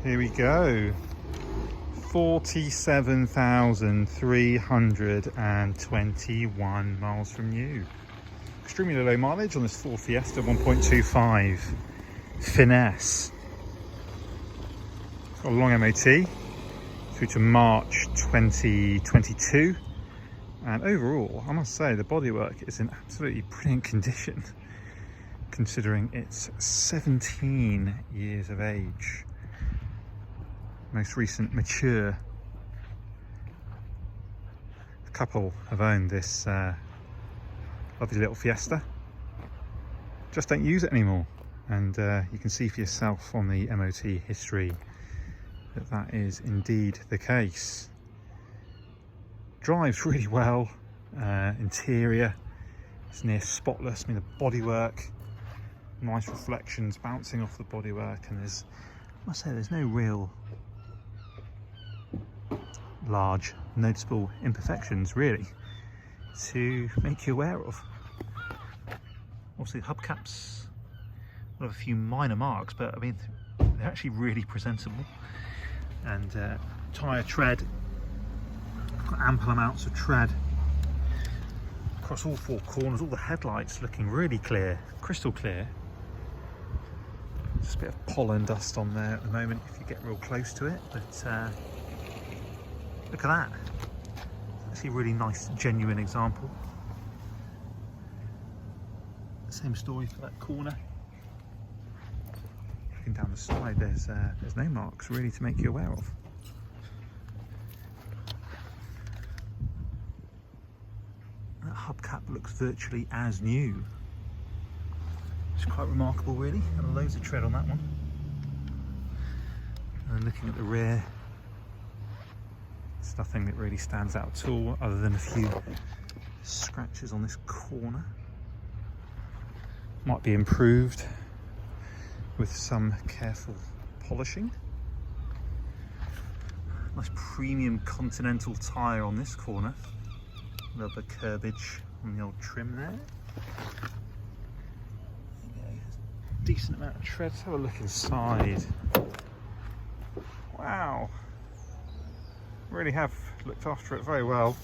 Here we go. 47,321 miles from new. Extremely low mileage on this Ford Fiesta 1.25 Finesse. It's got a long MOT through to March 2022. And overall, I must say, the bodywork is in absolutely brilliant condition, considering it's 17 years of age. Most recent mature. A couple have owned this lovely little Fiesta. Just don't use it anymore. And you can see for yourself on the MOT history that that is indeed the case. Drives really well. Interior is near spotless. I mean, the bodywork, nice reflections bouncing off the bodywork, and I must say, there's no real large noticeable imperfections really to make you aware of. Obviously hubcaps have a few minor marks, but I mean, they're actually really presentable. And tyre tread, got ample amounts of tread across all four corners. All the headlights looking really clear, crystal clear. Just a bit of pollen dust on there at the moment if you get real close to it, but look at that. It's actually a really nice, genuine example. Same story for that corner. Looking down the side, there's no marks really to make you aware of. That hubcap looks virtually as new. It's quite remarkable really, and loads of tread on that one. And looking at the rear, there's nothing that really stands out at all, other than a few scratches on this corner. Might be improved with some careful polishing. Nice premium Continental tyre on this corner. A little bit of curbage on the old trim there. Decent amount of tread. Let's have a look inside. Wow, really have looked after it very well.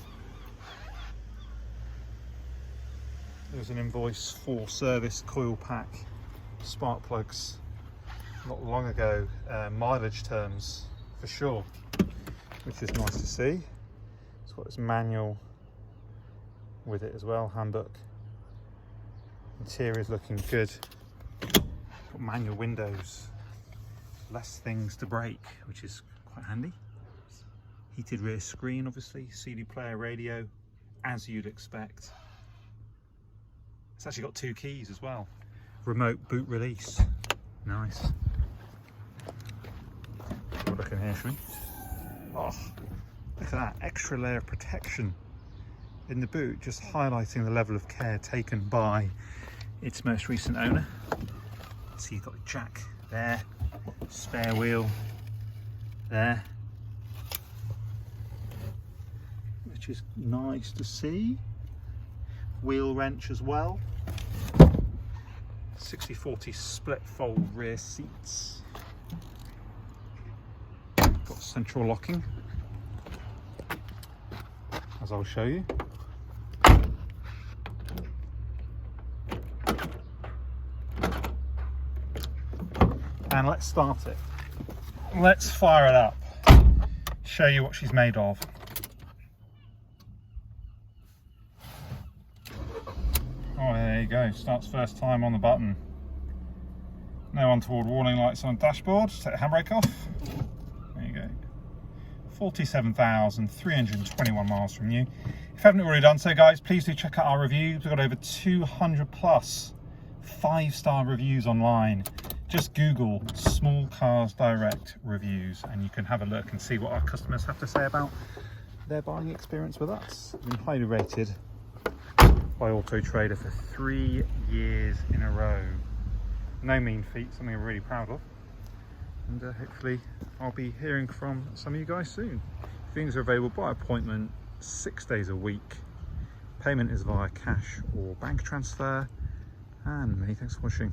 There's an invoice for service, coil pack, spark plugs, not long ago, mileage terms for sure, which is nice to see. It's got its manual with it as well, handbook. Interior is looking good. Got manual windows, less things to break, which is quite handy. Heated rear screen, obviously, CD player, radio, as you'd expect. It's actually got 2 keys as well. Remote boot release, nice. Have a look in here, shall we? Oh, look at that, extra layer of protection in the boot, just highlighting the level of care taken by its most recent owner. So you've got a jack there, spare wheel there, which is nice to see. Wheel wrench as well. 60/40 split fold rear seats. Got central locking, as I'll show you. And let's start it. Let's fire it up. Show you what she's made of. Oh, there you go. Starts first time on the button. No untoward warning lights on the dashboard. Take the handbrake off. There you go. 47,321 miles from new. If you haven't already done so, guys, please do check out our reviews. We've got over 200 plus 5-star reviews online. Just Google Small Cars Direct reviews and you can have a look and see what our customers have to say about their buying experience with us. We've been highly rated by Auto Trader for 3 years in a row. No mean feat, something I'm really proud of. And hopefully I'll be hearing from some of you guys soon. Things are available by appointment 6 days a week. Payment is via cash or bank transfer. And many thanks for watching.